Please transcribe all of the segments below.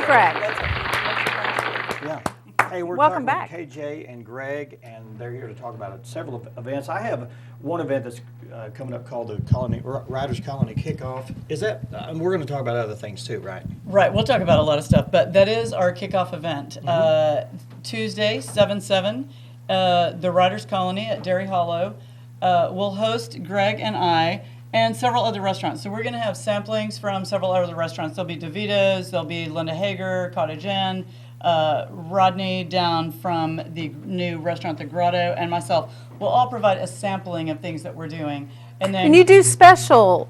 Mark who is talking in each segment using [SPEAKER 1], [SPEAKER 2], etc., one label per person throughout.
[SPEAKER 1] correct.
[SPEAKER 2] Yeah. Hey, we're
[SPEAKER 1] Welcome
[SPEAKER 2] talking
[SPEAKER 1] back.
[SPEAKER 2] with KJ and Greg, and they're here to talk about several events. I have one event that's coming up called the Riders Colony Kickoff. Is that? We're going to talk about other things too, right?
[SPEAKER 3] Right. We'll talk about a lot of stuff, but that is our kickoff event. Tuesday, 7/7, the Riders Colony at Dairy Hollow will host Greg and I and several other restaurants. So we're going to have samplings from several other restaurants. There'll be DeVita's, there'll be Linda Hager, Cottage Inn, Rodney down from the new restaurant, The Grotto, and myself. We'll all provide a sampling of things that we're doing. And
[SPEAKER 1] you do special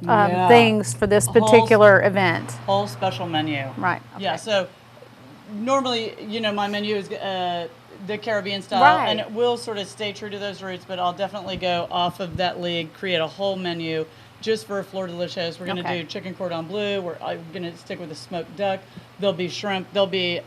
[SPEAKER 1] things for this particular event.
[SPEAKER 3] Whole special menu.
[SPEAKER 1] Right. Okay.
[SPEAKER 3] Yeah, so normally, my menu is the Caribbean style,
[SPEAKER 1] Right.
[SPEAKER 3] and it will sort of stay true to those roots, but I'll definitely go off of that league, create a whole menu just for Fleur Delicious. We're going to do chicken cordon bleu. I'm going to stick with a smoked duck. There'll be shrimp. There'll be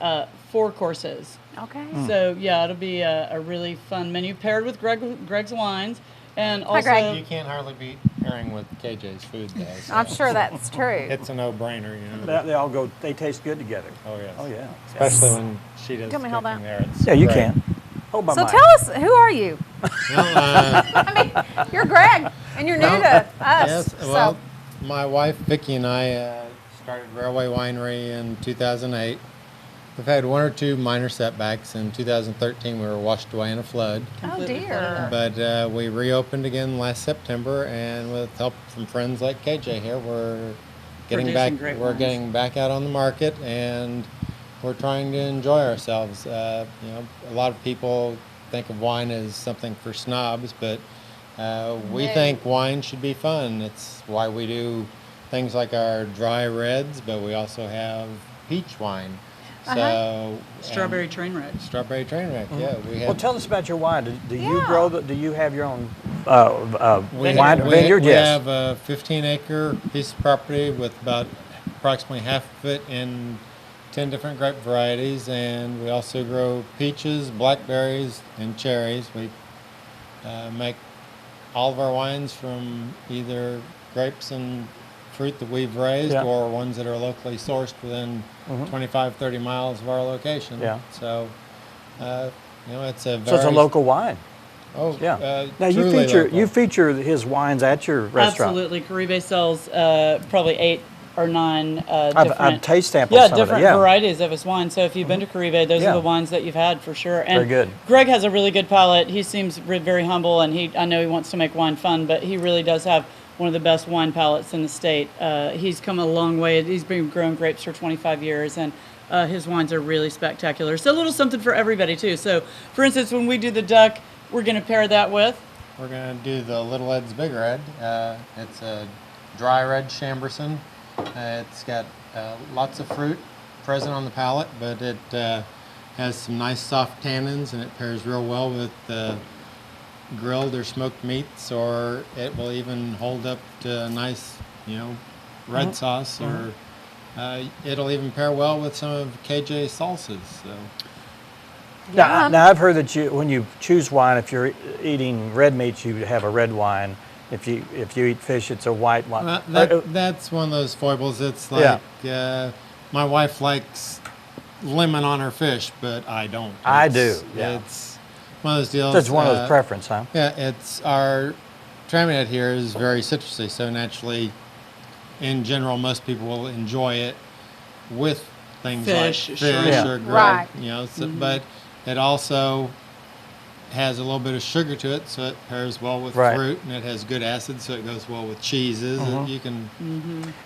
[SPEAKER 3] 4 courses.
[SPEAKER 1] Okay.
[SPEAKER 3] So, yeah, it'll be a really fun menu paired with Greg's wines. And
[SPEAKER 1] Hi,
[SPEAKER 3] also,
[SPEAKER 1] Greg.
[SPEAKER 4] You can't hardly beat pairing with KJ's food, though. So
[SPEAKER 1] I'm sure that's true.
[SPEAKER 4] it's a no-brainer,
[SPEAKER 2] They all go. They taste good together.
[SPEAKER 4] Oh, yes.
[SPEAKER 2] Oh yeah.
[SPEAKER 4] Especially when she does
[SPEAKER 1] Tell me how
[SPEAKER 4] cooking
[SPEAKER 1] that-
[SPEAKER 4] there. It's
[SPEAKER 2] Yeah, you
[SPEAKER 4] great.
[SPEAKER 2] can. Hold my
[SPEAKER 1] So
[SPEAKER 2] mic.
[SPEAKER 1] tell us, who are you?
[SPEAKER 4] Well,
[SPEAKER 1] I mean, you're Greg, and you're new to us.
[SPEAKER 4] yes, well, my wife Vicki and I started Railway Winery in 2008. We've had 1 or 2 minor setbacks. In 2013, we were washed away in a flood.
[SPEAKER 1] Oh dear.
[SPEAKER 4] But we reopened again last September, and with help from friends like KJ here, we're
[SPEAKER 3] Producing great wines.
[SPEAKER 4] getting back out on the market, and we're trying to enjoy ourselves. A lot of people think of wine as something for snobs, but we think wine should be fun. It's why we do things like our dry reds, but we also have peach wine. So
[SPEAKER 3] Strawberry Trainwreck.
[SPEAKER 4] Strawberry Trainwreck, yeah. We have.
[SPEAKER 2] Well, tell us about your wine. Do you
[SPEAKER 1] Yeah.
[SPEAKER 2] grow the? Do you have your own
[SPEAKER 4] We
[SPEAKER 2] wine vineyard?
[SPEAKER 4] We
[SPEAKER 2] Yes.
[SPEAKER 4] have a 15-acre piece of property with about approximately half of it in 10 different grape varieties, and we also grow peaches, blackberries, and cherries. We make all of our wines from either grapes and fruit that we've raised or ones that are locally sourced within 25, 30 miles of our location.
[SPEAKER 2] Yeah.
[SPEAKER 4] So, it's a very...
[SPEAKER 2] So it's a local wine.
[SPEAKER 4] Oh,
[SPEAKER 2] Yeah. Now you
[SPEAKER 4] truly local.
[SPEAKER 2] feature his wines at your restaurant.
[SPEAKER 3] Absolutely. Caribe sells probably 8 or 9 different...
[SPEAKER 2] I've taste sampled some of it.
[SPEAKER 3] different varieties of his wine. So if you've been to Caribe, those
[SPEAKER 2] Yeah.
[SPEAKER 3] are the wines that you've had for sure. And
[SPEAKER 2] Very good.
[SPEAKER 3] Greg has a really good palate. He seems very humble, and I know he wants to make wine fun, but he really does have one of the best wine palates in the state. He's come a long way. He's been growing grapes for 25 years, and his wines are really spectacular. So a little something for everybody, too. So, for instance, when we do the duck, we're going to pair that with?
[SPEAKER 4] We're going to do the Little Ed's Big Red. It's a dry red Chamberson. It's got lots of fruit present on the palate, but it has some nice soft tannins, and it pairs real well with grilled or smoked meats, or it will even hold up to a nice, red sauce, or it'll even pair well with some of KJ's salsas. So.
[SPEAKER 2] Now I've heard that when you choose wine, if you're eating red meats, you have a red wine. If you eat fish, it's a white wine.
[SPEAKER 4] Well, that's one of those foibles. It's like my wife likes lemon on her fish, but I don't.
[SPEAKER 2] I do. Yeah.
[SPEAKER 4] It's one of those deals.
[SPEAKER 2] That's one of those preference, huh?
[SPEAKER 4] Yeah, it's our Traminette here is very citrusy, so naturally, in general, most people will enjoy it with things
[SPEAKER 3] Fish,
[SPEAKER 4] like fish
[SPEAKER 3] shrimp.
[SPEAKER 4] or grilled,
[SPEAKER 1] Right.
[SPEAKER 4] but it also has a little bit of sugar to it, so it pairs well with
[SPEAKER 2] Right.
[SPEAKER 4] fruit, and it has good acid, so it goes well with cheeses. You can.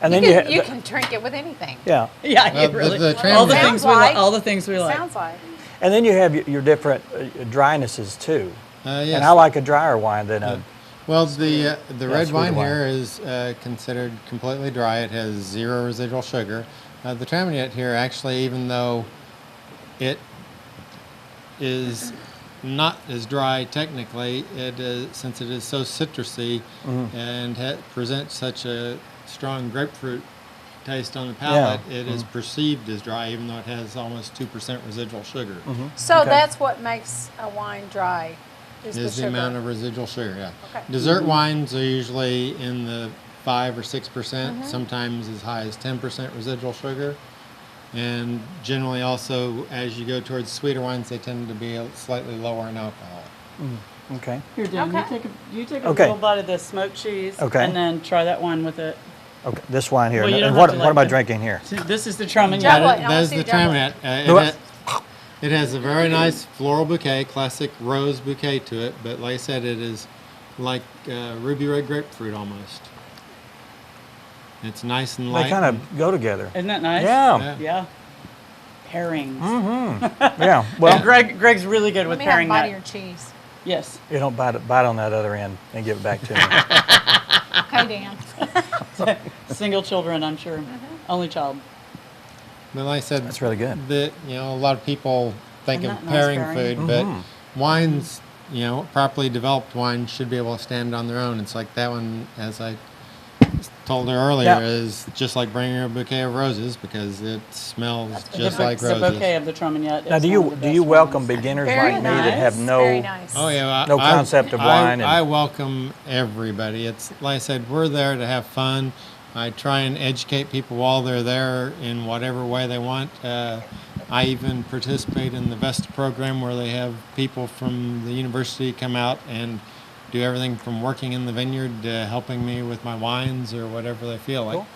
[SPEAKER 2] And then
[SPEAKER 1] You can drink it with anything.
[SPEAKER 2] yeah,
[SPEAKER 3] Yeah,
[SPEAKER 4] Well,
[SPEAKER 3] it really.
[SPEAKER 4] the
[SPEAKER 3] all the
[SPEAKER 4] Traminette-
[SPEAKER 3] things we
[SPEAKER 1] Sounds
[SPEAKER 3] like.
[SPEAKER 1] like.
[SPEAKER 3] All the things we like.
[SPEAKER 1] Sounds like.
[SPEAKER 2] and then you have your different drynesses too.
[SPEAKER 4] Yes.
[SPEAKER 2] And I like a drier wine than a.
[SPEAKER 4] Well, the red
[SPEAKER 2] sweet
[SPEAKER 4] wine
[SPEAKER 2] wine.
[SPEAKER 4] here is considered completely dry. It has 0 residual sugar. The Traminette here, actually, even though it is not as dry technically, it is, since it is so citrusy and presents such a strong grapefruit taste on the palate, it is perceived as dry, even though it has almost 2% residual sugar.
[SPEAKER 1] So that's what makes a wine dry. Is
[SPEAKER 4] Is
[SPEAKER 1] the
[SPEAKER 4] the
[SPEAKER 1] sugar.
[SPEAKER 4] amount of residual sugar, yeah.
[SPEAKER 1] Okay.
[SPEAKER 4] Dessert wines are usually in the 5 or 6%, sometimes as high as 10% residual sugar. And generally also, as you go towards sweeter wines, they tend to be slightly lower in alcohol.
[SPEAKER 2] Okay.
[SPEAKER 3] Here, Dan,
[SPEAKER 1] Okay.
[SPEAKER 3] you take a
[SPEAKER 2] Okay.
[SPEAKER 3] little bite of the smoked cheese,
[SPEAKER 2] Okay.
[SPEAKER 3] and then try that one with it.
[SPEAKER 2] Okay. This wine here.
[SPEAKER 3] Well, you
[SPEAKER 2] And
[SPEAKER 3] don't
[SPEAKER 2] what
[SPEAKER 3] have to
[SPEAKER 2] am I
[SPEAKER 3] like it.
[SPEAKER 2] drinking here?
[SPEAKER 3] This is the Traumagnac.
[SPEAKER 1] Jumbo. I
[SPEAKER 4] That
[SPEAKER 1] wanna
[SPEAKER 4] is
[SPEAKER 1] see
[SPEAKER 4] the
[SPEAKER 1] Jumbo.
[SPEAKER 4] Traumagnac. It has a very nice floral bouquet, classic rose bouquet to it, but like I said, it is like ruby red grapefruit almost. It's nice and light.
[SPEAKER 2] They kind of go together.
[SPEAKER 3] Isn't that nice?
[SPEAKER 2] Yeah.
[SPEAKER 3] Yeah. Pairings.
[SPEAKER 2] Yeah. Well,
[SPEAKER 3] Greg's really good with
[SPEAKER 1] Let me have a
[SPEAKER 3] pairing
[SPEAKER 1] bite
[SPEAKER 3] that.
[SPEAKER 1] of your cheese.
[SPEAKER 3] Yes.
[SPEAKER 2] you don't bite on that other end and give it back to me.
[SPEAKER 1] Okay, Dan.
[SPEAKER 3] Single children, I'm sure. Only child.
[SPEAKER 4] But like I said,
[SPEAKER 2] That's really good.
[SPEAKER 4] A lot of people think
[SPEAKER 3] Isn't
[SPEAKER 4] of
[SPEAKER 3] that nice
[SPEAKER 4] pairing
[SPEAKER 3] pairing?
[SPEAKER 4] food, but wines, properly developed wines should be able to stand on their own. It's like that one, as I told her earlier,
[SPEAKER 2] Yeah.
[SPEAKER 4] is just like bringing her a bouquet of roses because it smells just
[SPEAKER 3] the,
[SPEAKER 4] like
[SPEAKER 3] the
[SPEAKER 4] roses.
[SPEAKER 3] bouquet of the Traumagnac.
[SPEAKER 2] Now,
[SPEAKER 3] is
[SPEAKER 2] do
[SPEAKER 3] one of
[SPEAKER 2] you
[SPEAKER 3] the
[SPEAKER 2] do
[SPEAKER 3] best
[SPEAKER 2] you welcome
[SPEAKER 3] ones.
[SPEAKER 2] beginners
[SPEAKER 1] Very
[SPEAKER 2] like me that have
[SPEAKER 1] nice.
[SPEAKER 2] no?
[SPEAKER 1] Very nice.
[SPEAKER 4] Oh yeah,
[SPEAKER 2] No concept of wine and-
[SPEAKER 4] I welcome everybody. It's like I said, we're there to have fun. I try and educate people while they're there in whatever way they want. I even participate in the Vesta program where they have people from the university come out and do everything from working in the vineyard to helping me with my wines or whatever they feel like.
[SPEAKER 2] Cool.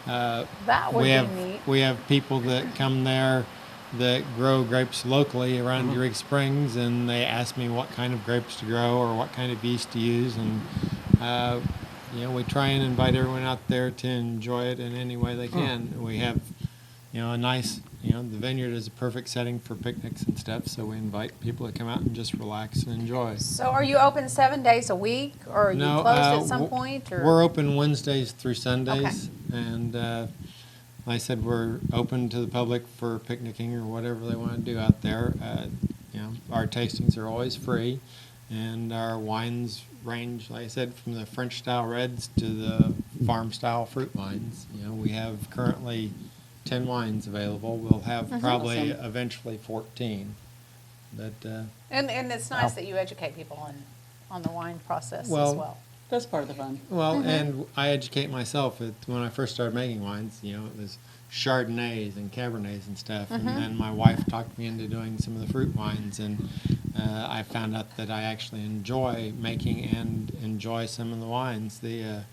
[SPEAKER 4] But
[SPEAKER 1] That would
[SPEAKER 4] we
[SPEAKER 1] be
[SPEAKER 4] have
[SPEAKER 1] neat.
[SPEAKER 4] we have people that come there that grow grapes locally around Eureka Springs, and they ask me what kind of grapes to grow or what kind of yeast to use, and we try and invite everyone out there to enjoy it in any way they can. We have a nice, the vineyard is a perfect setting for picnics and stuff, so we invite people to come out and just relax and enjoy.
[SPEAKER 1] So are you open 7 days a week, or are you
[SPEAKER 4] No,
[SPEAKER 1] closed at some point? Or?
[SPEAKER 4] We're open Wednesdays through Sundays, and like I said, we're open to the public for picnicking or whatever they want to do out there. Our tastings are always free, and our wines range, like I said, from the French-style reds to the farm-style fruit wines. We have currently 10 wines available. We'll have probably
[SPEAKER 3] Awesome.
[SPEAKER 4] eventually 14. But
[SPEAKER 1] And it's nice that you educate people on the wine process as
[SPEAKER 4] Well,
[SPEAKER 1] well.
[SPEAKER 3] That's part of the fun.
[SPEAKER 4] and I educate myself. When I first started making wines, it was Chardonnays and Cabernets and stuff. And then my wife talked me into doing some of the fruit wines, and I found out that I actually enjoy making and enjoy some of the wines. The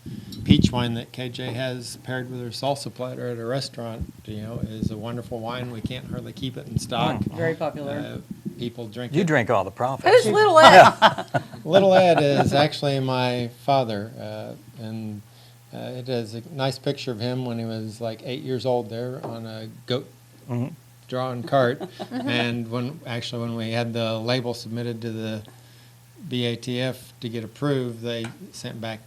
[SPEAKER 4] peach wine that KJ has paired with her salsa platter at a restaurant, is a wonderful wine. We can't hardly keep it in stock.
[SPEAKER 3] Very popular.
[SPEAKER 4] People drink
[SPEAKER 2] You
[SPEAKER 4] it.
[SPEAKER 2] drink all the profits.
[SPEAKER 1] Who's Little Ed?
[SPEAKER 4] Little Ed is actually my father, and it has a nice picture of him when he was like 8 years old there on a goat drawn cart. And when we had the label submitted to the BATF to get approved, they sent back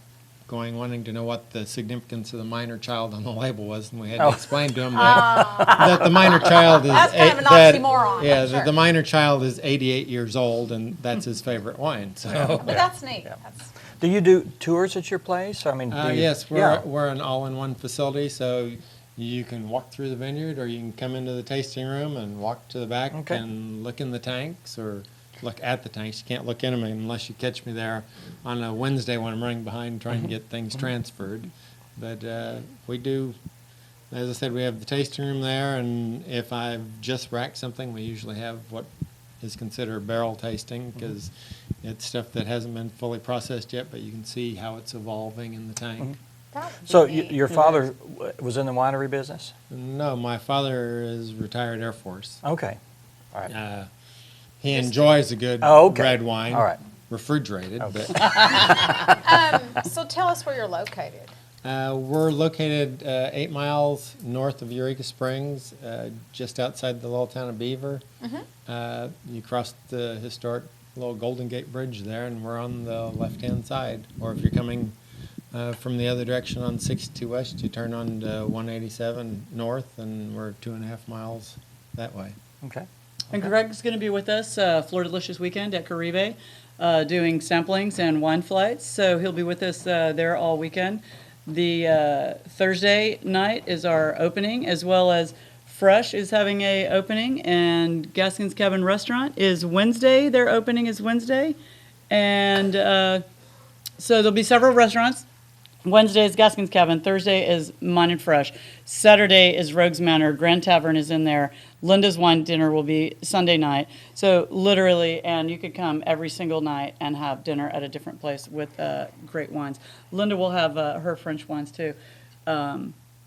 [SPEAKER 4] wanting to know what the significance of the minor child on the label was, and we had to explain to him that the minor child is
[SPEAKER 1] That's kind of an oxymoron,
[SPEAKER 4] Yeah,
[SPEAKER 1] I'm sure.
[SPEAKER 4] the minor child is 88 years old, and that's his favorite wine. So.
[SPEAKER 1] But that's neat. That's,
[SPEAKER 2] Do you do tours at your place? I mean, do you,
[SPEAKER 4] Yes,
[SPEAKER 2] yeah.
[SPEAKER 4] we're an all-in-one facility, so you can walk through the vineyard, or you can come into the tasting room and walk to the back
[SPEAKER 2] Okay.
[SPEAKER 4] and look in the tanks, or look at the tanks. You can't look in them unless you catch me there on a Wednesday when I'm running behind trying to get things transferred. But we do, as I said, we have the tasting room there, and if I've just racked something, we usually have what is considered barrel tasting, because it's stuff that hasn't been fully processed yet, but you can see how it's evolving in the tank.
[SPEAKER 1] that would be
[SPEAKER 2] So
[SPEAKER 1] neat.
[SPEAKER 2] your father was in the winery business?
[SPEAKER 4] No, my father is retired Air Force.
[SPEAKER 2] Okay. All right.
[SPEAKER 4] He enjoys a good
[SPEAKER 2] Okay.
[SPEAKER 4] red wine,
[SPEAKER 2] All right.
[SPEAKER 4] refrigerated.
[SPEAKER 2] Okay.
[SPEAKER 4] But
[SPEAKER 1] So tell us where you're located.
[SPEAKER 4] we're located 8 miles north of Eureka Springs, just outside the little town of Beaver. You cross the historic little Golden Gate Bridge there, and we're on the left-hand side. Or if you're coming from the other direction on 62 West, you turn on to 187 North, and we're 2.5 miles that way.
[SPEAKER 2] Okay.
[SPEAKER 3] And Greg's going to be with us Florida Delicious Weekend at Caribe, doing samplings and wine flights. So he'll be with us there all weekend. The Thursday night is our opening, as well as Fresh is having a opening, and Gaskin's Cabin Restaurant is Wednesday. Their opening is Wednesday. And so there'll be several restaurants Wednesday is Gaskin's Cabin. Thursday is Mine and Fresh. Saturday is Rogues Manor. Grand Tavern is in there. Linda's Wine Dinner will be Sunday night. So literally, and you could come every single night and have dinner at a different place with great wines. Linda will have her French wines too.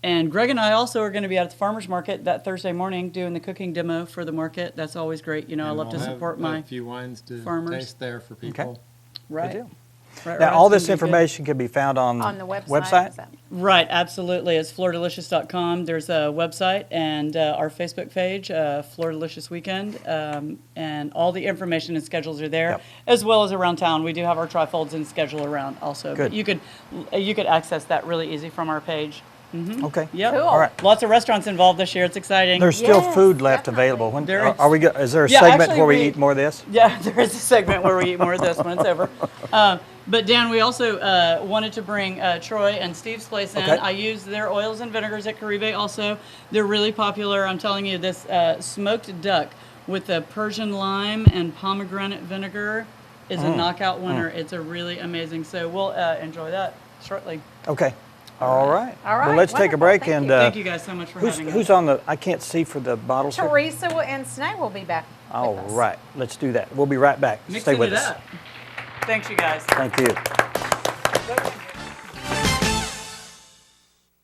[SPEAKER 3] And Greg and I also are going to be at the farmer's market that Thursday morning doing the cooking demo for the market. That's always great. You know, I
[SPEAKER 4] And
[SPEAKER 3] love to
[SPEAKER 4] we'll have
[SPEAKER 3] support
[SPEAKER 4] a
[SPEAKER 3] my
[SPEAKER 4] few wines to
[SPEAKER 3] farmers.
[SPEAKER 4] taste there for people.
[SPEAKER 3] right.
[SPEAKER 1] deal.
[SPEAKER 3] Right,
[SPEAKER 2] Now,
[SPEAKER 3] right.
[SPEAKER 2] all
[SPEAKER 3] It's
[SPEAKER 2] this
[SPEAKER 3] gonna be good.
[SPEAKER 2] information can be found on
[SPEAKER 1] the website. Is that-
[SPEAKER 3] Right, absolutely. It's FloraDelicious.com. There's a website and our Facebook page, Flora Delicious Weekend, and all the information and schedules are there,
[SPEAKER 2] Yep.
[SPEAKER 3] as well as around town. We do have our trifolds and schedule around also.
[SPEAKER 2] Good.
[SPEAKER 3] But you could access that really easy from our page.
[SPEAKER 2] Okay.
[SPEAKER 3] Yep.
[SPEAKER 1] Cool.
[SPEAKER 2] All right.
[SPEAKER 3] Lots of restaurants involved this year. It's exciting.
[SPEAKER 2] There's still
[SPEAKER 1] Yes,
[SPEAKER 2] food left
[SPEAKER 1] definitely.
[SPEAKER 2] available. When,
[SPEAKER 3] There is.
[SPEAKER 2] are we? Is there a
[SPEAKER 3] Yeah,
[SPEAKER 2] segment
[SPEAKER 3] actually,
[SPEAKER 2] where we
[SPEAKER 3] we-
[SPEAKER 2] eat more of this?
[SPEAKER 3] Yeah, there is a segment where we eat more of this when it's over. But Dan, we also wanted to bring Troy and Steve's place in.
[SPEAKER 2] Okay.
[SPEAKER 3] I use their oils and vinegars at Caribe also. They're really popular. I'm telling you, this smoked duck with the Persian lime and pomegranate vinegar is a knockout winner. It's a really amazing. So we'll enjoy that shortly.
[SPEAKER 2] Okay. All right.
[SPEAKER 1] All right,
[SPEAKER 2] Well, let's take a
[SPEAKER 1] wonderful.
[SPEAKER 2] break
[SPEAKER 1] Thank
[SPEAKER 2] and
[SPEAKER 1] you.
[SPEAKER 3] Thank you guys so much for
[SPEAKER 2] who's
[SPEAKER 3] having us.
[SPEAKER 2] who's on the? I can't see for the bottles here.
[SPEAKER 1] Teresa and Snay will be back.
[SPEAKER 2] All
[SPEAKER 1] with us.
[SPEAKER 2] right. Let's do that. We'll be right back.
[SPEAKER 3] Mixing
[SPEAKER 2] Stay with
[SPEAKER 3] it
[SPEAKER 2] us.
[SPEAKER 3] up. Thanks, you guys.
[SPEAKER 2] Thank you.